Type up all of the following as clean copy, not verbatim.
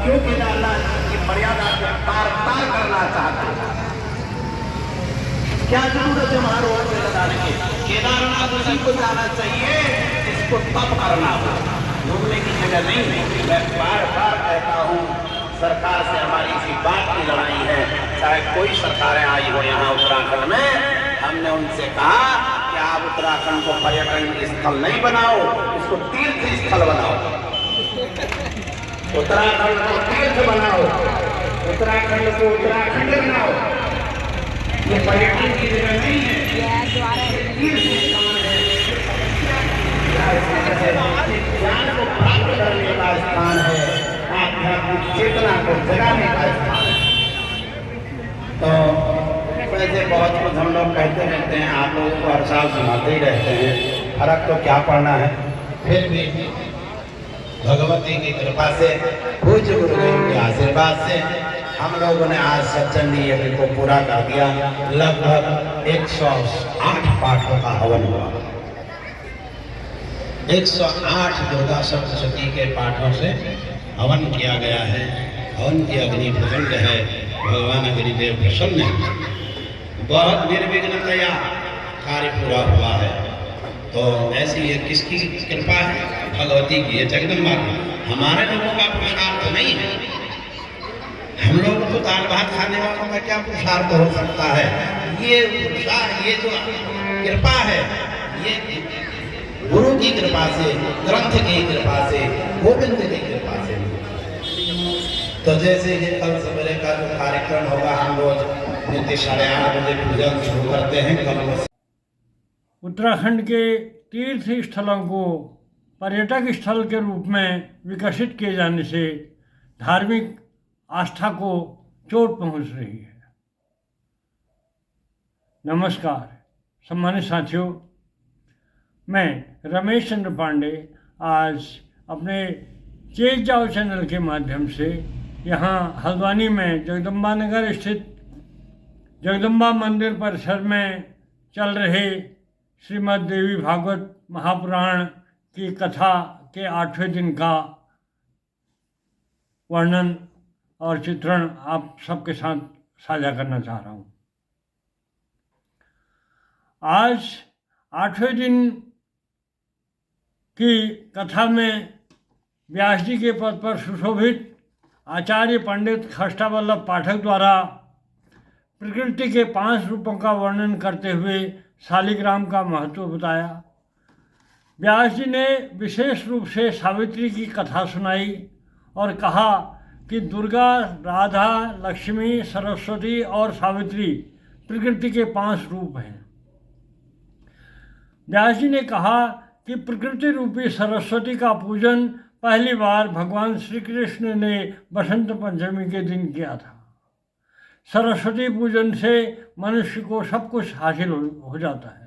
क्यों केदारनाथ की मर्यादा से पार पार करना चाहते हैं? क्या जरूरत है वहां रोड पे लगाने की? केदारनाथ उसी को जाना चाहिए इसको तप करना हो, घूमने की जगह नहीं। मैं बार बार कहता हूं, सरकार से हमारी इसी बात की लड़ाई है। चाहे कोई सरकारें आई हो यहाँ उत्तराखंड में, हमने उनसे कहा कि आप उत्तराखंड को पर्यटन स्थल नहीं बनाओ, इसको तीर्थ स्थल बनाओ। उत्तराखंड को तीर्थ बनाओ, उत्तराखंड को उत्तराखंड बनाओ। ये पर्यटन की जगह नहीं है, तीर्थ स्थान है, ज्ञान को प्राप्त करने का स्थान है, आध्यात्मिक चेतना को जगाने का स्थान है। तो वैसे बहुत कुछ हम लोग कहते रहते हैं, आप लोगों को हर साल सुनाते ही रहते हैं, फर्क तो क्या पड़ना है। फिर भी भगवती की कृपा से, पूज्य गुरुदेव के आशीर्वाद से हम लोगों ने आज सत्संगी यज्ञ को पूरा कर दिया। लगभग 108 पाठों का हवन हुआ। 108 दुर्गा सप्तशती के पाठों से हवन किया गया है। हवन की अग्नि प्रचंड है, भगवान अग्निदेव प्रसन्न है, बहुत निर्विघ्नतया कार्य पूरा हुआ है। तो ऐसी ये किसकी कृपा है? भगवती की, जगदम्बा की। हमारे लोगों का पुरुषार्थ नहीं है। हम लोग तो दाल भात खाने वालों का क्या पुरुषार्थ हो सकता है? ये पुरुषार्थ, ये जो कृपा है, ये गुरु की कृपा से, ग्रंथ की कृपा से, गोविंद की कृपा से। तो जैसे कि कल सवेरे का जो कार्यक्रम होगा, हम रोज नित्य 8:30 बजे पूजन शुरू करते हैं। कल उत्तराखंड के तीर्थ स्थलों को पर्यटक स्थल के रूप में विकसित किए जाने से धार्मिक आस्था को चोट पहुंच रही है। नमस्कार सम्मानित साथियों, मैं रमेश चंद्र पांडे आज अपने चेक जाओ चैनल के माध्यम से यहाँ हल्द्वानी में जगदम्बा नगर स्थित जगदम्बा मंदिर परिसर में चल रहे श्रीमद् देवी भागवत महापुराण की कथा के 8वें दिन का वर्णन और चित्रण आप सबके साथ साझा करना चाह रहा हूँ। आज 8वें दिन की कथा में व्यास जी के पद पर सुशोभित आचार्य पंडित खष्टावल्लभ पाठक द्वारा प्रकृति के 5 रूपों का वर्णन करते हुए शालिग्राम का महत्व बताया। व्यास जी ने विशेष रूप से सावित्री की कथा सुनाई और कहा कि दुर्गा, राधा, लक्ष्मी, सरस्वती और सावित्री प्रकृति के 5 रूप हैं। व्यास जी ने कहा कि प्रकृति रूपी सरस्वती का पूजन पहली बार भगवान श्री कृष्ण ने बसंत पंचमी के दिन किया था। सरस्वती पूजन से मनुष्य को सब कुछ हासिल हो जाता है।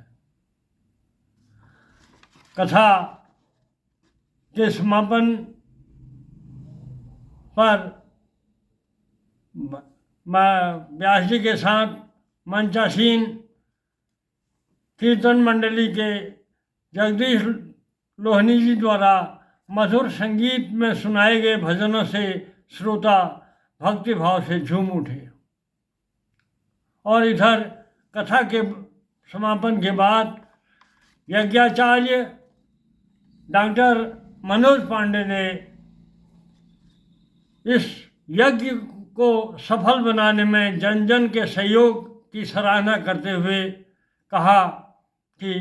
कथा के समापन पर व्यास जी के साथ मंचासीन कीर्तन मंडली के जगदीश लोहनी जी द्वारा मधुर संगीत में सुनाए गए भजनों से श्रोता भक्ति भाव से झूम उठे। और इधर कथा के समापन के बाद यज्ञाचार्य डॉक्टर मनोज पांडे ने इस यज्ञ को सफल बनाने में जन जन के सहयोग की सराहना करते हुए कहा कि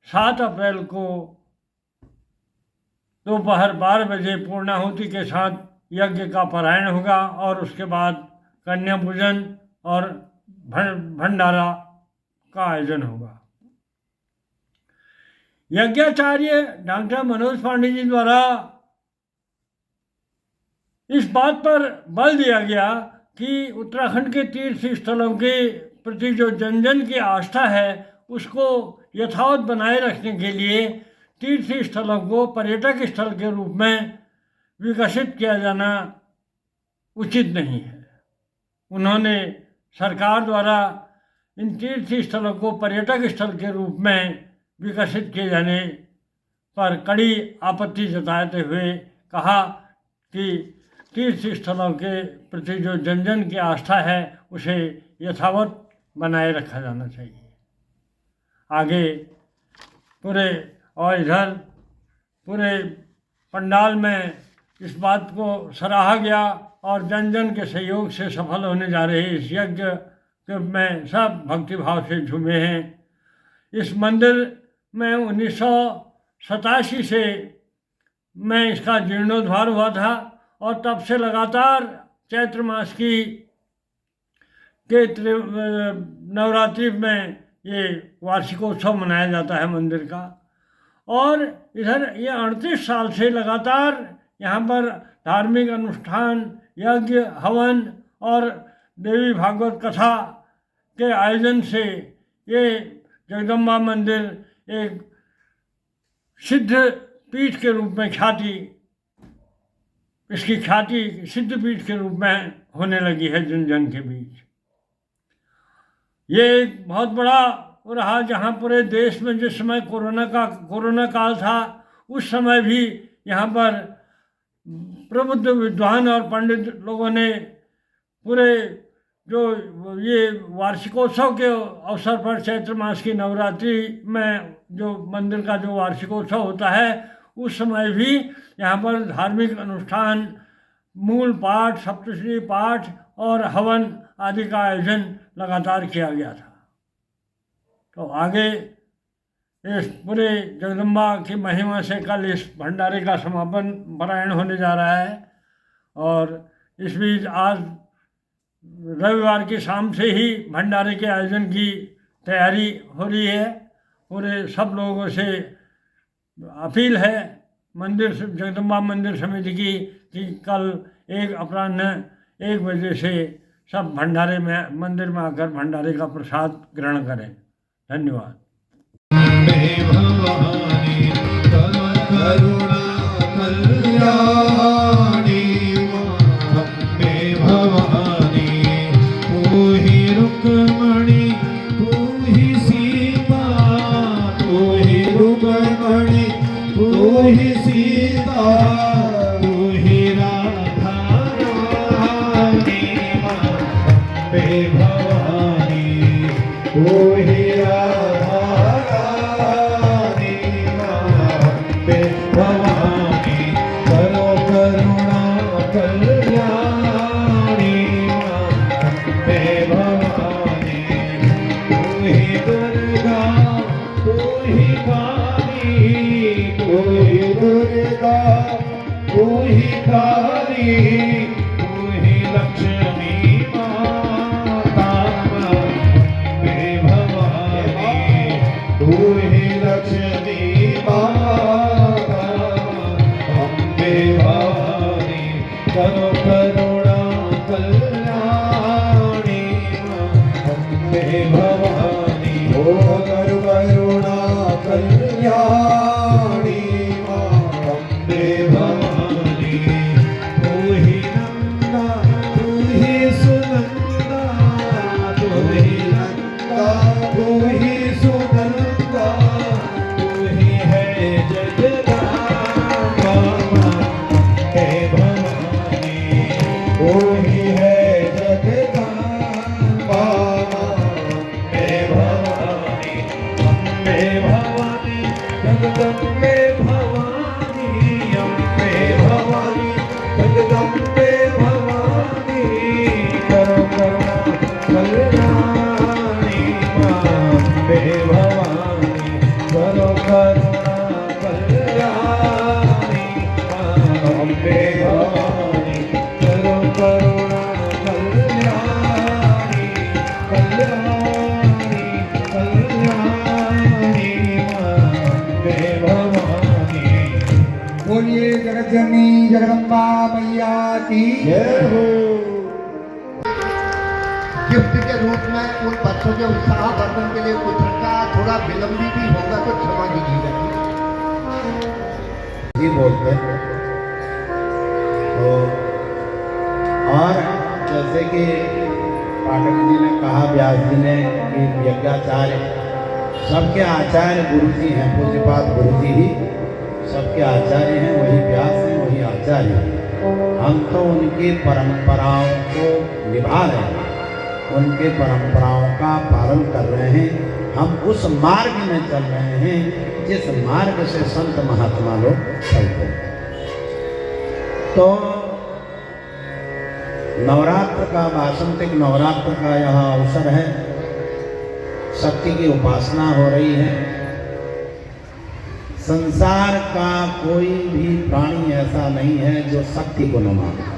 7 अप्रैल को दोपहर 12 बजे पूर्णाहुति के साथ यज्ञ का पारायण होगा और उसके बाद कन्या पूजन और भंडारा का आयोजन होगा। यज्ञाचार्य डॉक्टर मनोज पांडे जी द्वारा इस बात पर बल दिया गया कि उत्तराखंड के तीर्थ स्थलों के प्रति जो जन जन की आस्था है उसको यथावत बनाए रखने के लिए तीर्थ स्थलों को पर्यटक स्थल के रूप में विकसित किया जाना उचित नहीं है। उन्होंने सरकार द्वारा इन तीर्थ स्थलों को पर्यटक स्थल के रूप में विकसित किए जाने पर कड़ी आपत्ति जताते हुए कहा कि तीर्थ स्थलों के प्रति जो जन जन की आस्था है उसे यथावत बनाए रखा जाना चाहिए। आगे पूरे और इधर पूरे पंडाल में इस बात को सराहा गया और जन जन के सहयोग से सफल होने जा रहे इस यज्ञ में सब भक्तिभाव से झूमे हैं। इस मंदिर में 1987 से में इसका जीर्णोद्धार हुआ था और तब से लगातार चैत्र मास के नवरात्रि में ये वार्षिकोत्सव मनाया जाता है मंदिर का। और इधर ये 38 साल से लगातार यहाँ पर धार्मिक अनुष्ठान, यज्ञ, हवन और देवी भागवत कथा के आयोजन से ये जगदम्बा मंदिर एक सिद्ध पीठ के रूप में इसकी ख्याति सिद्ध पीठ के रूप में होने लगी है जन जन के बीच। ये एक बहुत बड़ा रहा जहाँ पूरे देश में जिस समय कोरोना काल था उस समय भी यहाँ पर प्रबुद्ध विद्वान और पंडित लोगों ने पूरे जो ये वार्षिकोत्सव के अवसर पर चैत्र मास की नवरात्रि में जो मंदिर का जो वार्षिकोत्सव होता है उस समय भी यहाँ पर धार्मिक अनुष्ठान, मूल पाठ, सप्तश्री पाठ और हवन आदि का आयोजन लगातार किया गया था। तो आगे इस पूरे जगदम्बा की महिमा से कल इस भंडारे का समापन पारायण होने जा रहा है और इस बीच आज रविवार की शाम से ही भंडारे के आयोजन की तैयारी हो रही है। पूरे सब लोगों से अपील है मंदिर जगदम्बा मंदिर समिति की कि कल 1 अपराह्न 1 बजे से सब भंडारे में मंदिर में आकर भंडारे का प्रसाद ग्रहण करें। धन्यवाद। बोलिए जगतजननी जगदम्बा मैया की जय हो। गिफ्ट के रूप में उन बच्चों के उत्साहवर्धन के लिए कुछ रखा, थोड़ा विलंबित भी होगा तो क्षमा कीजिएगा। जी बोलते हैं तो और जैसे कि पाठक जी ने कहा, व्यास जी ने कि यज्ञाचार्य सबके आचार्य गुरु जी हैं, पूज्यपाद गुरु जी ही सबके आचार्य हैं, वही व्यास हैं, वही आचार्य हैं। हम तो उनकी परंपराओं को निभा रहे हैं, उनके परंपराओं का पालन कर रहे हैं। हम उस मार्ग में चल रहे हैं जिस मार्ग से संत महात्मा लोग चलते हैं। तो नवरात्र का, वासंतिक नवरात्र का यह अवसर है। शक्ति की उपासना हो रही है। संसार का कोई भी प्राणी ऐसा नहीं है जो शक्ति को न मानता।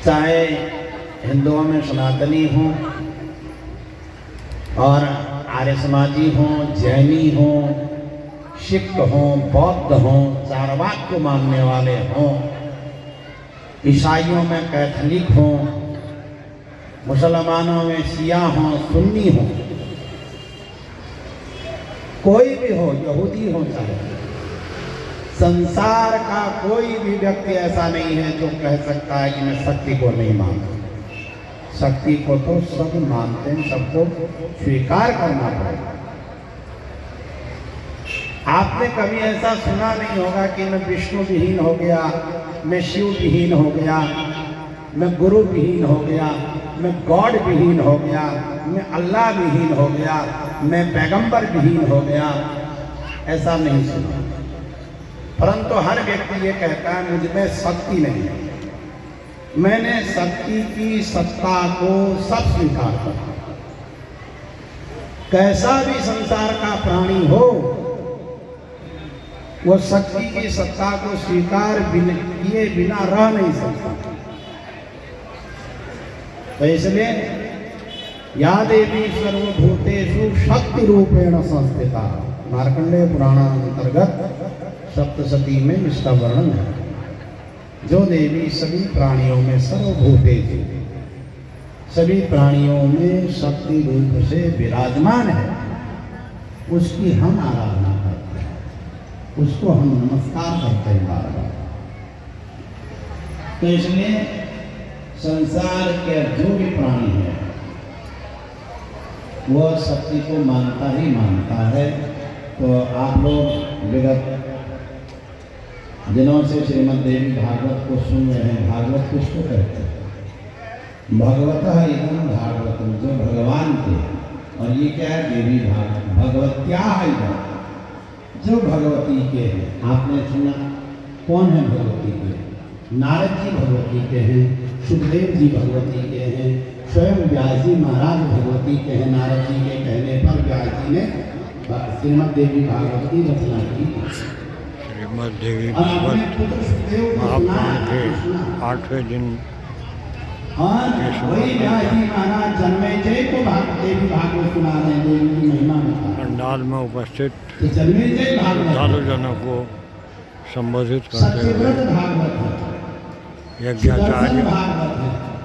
चाहे हिंदुओं में सनातनी हो और आर्य समाजी हो, जैनी हो, सिख हो, बौद्ध हो, चारवाक को मानने वाले हों, ईसाइयों में कैथोलिक हो, मुसलमानों में शिया हो, सुन्नी हो, कोई भी हो, यहूदी हो, चाहे संसार का कोई भी व्यक्ति ऐसा नहीं है जो कह सकता है कि मैं शक्ति को नहीं मानता। शक्ति को तो सब मानते हैं, सबको स्वीकार करना पड़ेगा। आपने कभी ऐसा सुना नहीं होगा कि मैं विष्णु विहीन हो गया, मैं शिव विहीन हो गया, मैं गुरु विहीन हो गया, मैं गॉड विहीन हो गया, मैं अल्लाह विहीन हो गया, मैं पैगंबर विहीन हो गया। ऐसा नहीं सुना। परंतु हर व्यक्ति ये कहता है मुझ में शक्ति नहीं है। मैंने शक्ति की सत्ता को सब स्वीकार किया। कैसा भी संसार का प्राणी हो, वो शक्ति की सत्ता को स्वीकार किए बिना रह नहीं सकता। तो इसलिए या देवी सर्वभूतेषु शक्ति रूपेण संस्थिता, मार्कंडेय पुराण अंतर्गत सप्तशती में इसका वर्णन है। जो देवी सभी प्राणियों में सर्वभूतेषु, सभी प्राणियों में शक्ति रूप से विराजमान है, उसकी हम आराधना करते हैं, उसको हम नमस्कार करते हैं बार बार। तो इसलिए संसार के जो भी प्राणी है वह शक्ति को मानता ही मानता है। तो आप लोग विगत दिनों से श्रीमद् देवी भागवत को सुन रहे हैं। भागवत किसको कहते हैं? भगवतः इदं भागवतम, जो भगवान के। और ये क्या है? देवी भागवत। भगवत्या है इदं, जो भगवती के हैं। आपने सुना कौन है भगवती के? नारद जी भगवती के हैं, सुखदेव जी भगवती के हैं, स्वयं व्यास जी महाराज भगवती के हैं। नारद जी के कहने पर व्यास जी ने श्रीमद् देवी भागवत की रचना की। श्रीमद् देवी भागवत महापुराण के 8वें दिन वही व्यास जी महाराज जन्मे जय को देवी भागवत सुना रहे हैं। देवी की महिमा में पंडाल में उपस्थित जन्मे जय श्रद्धालु जनों को संबोधित करते हुए यज्ञाचार्य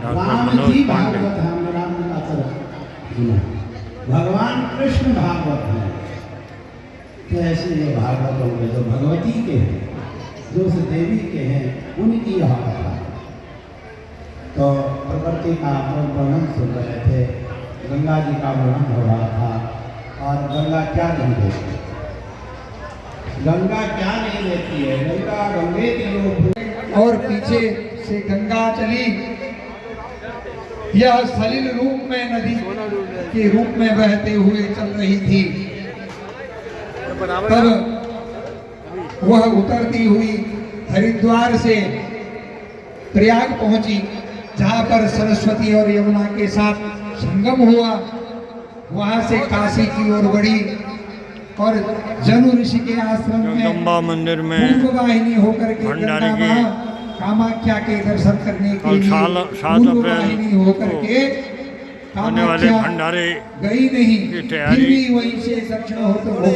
डॉक्टर मनोज पांडे, भगवान कृष्ण भागवत है। तो ऐसे ये भागवत होंगे जो भगवती के हैं, जो उस देवी के हैं, उनकी यह कथा। तो प्रकृति का आप लोग वर्णन सुन रहे थे, गंगा जी का वर्णन हो रहा था। और गंगा क्या नहीं देती, गंगा क्या नहीं देती है? गंगा गंगे की और पीछे से गंगा चली, यह सलिल रूप में नदी के रूप में बहते हुए चल रही थी। तब वह उतरती हुई हरिद्वार से प्रयाग पहुंची, जहां पर सरस्वती और यमुना के साथ संगम हुआ। वहां से काशी की ओर बढ़ी और जनु ऋषि के आश्रम में जगदम्बा मंदिर में पूर्ववाहिनी होकर के भंडारे गंगा की मां कामाख्या के दर्शन करने के लिए 7 पूर्ववाहिनी होकर के होने वाले कामाख्या भंडारे गई नहीं, की तैयारी फिर भी वहीं से दक्षिण होकर के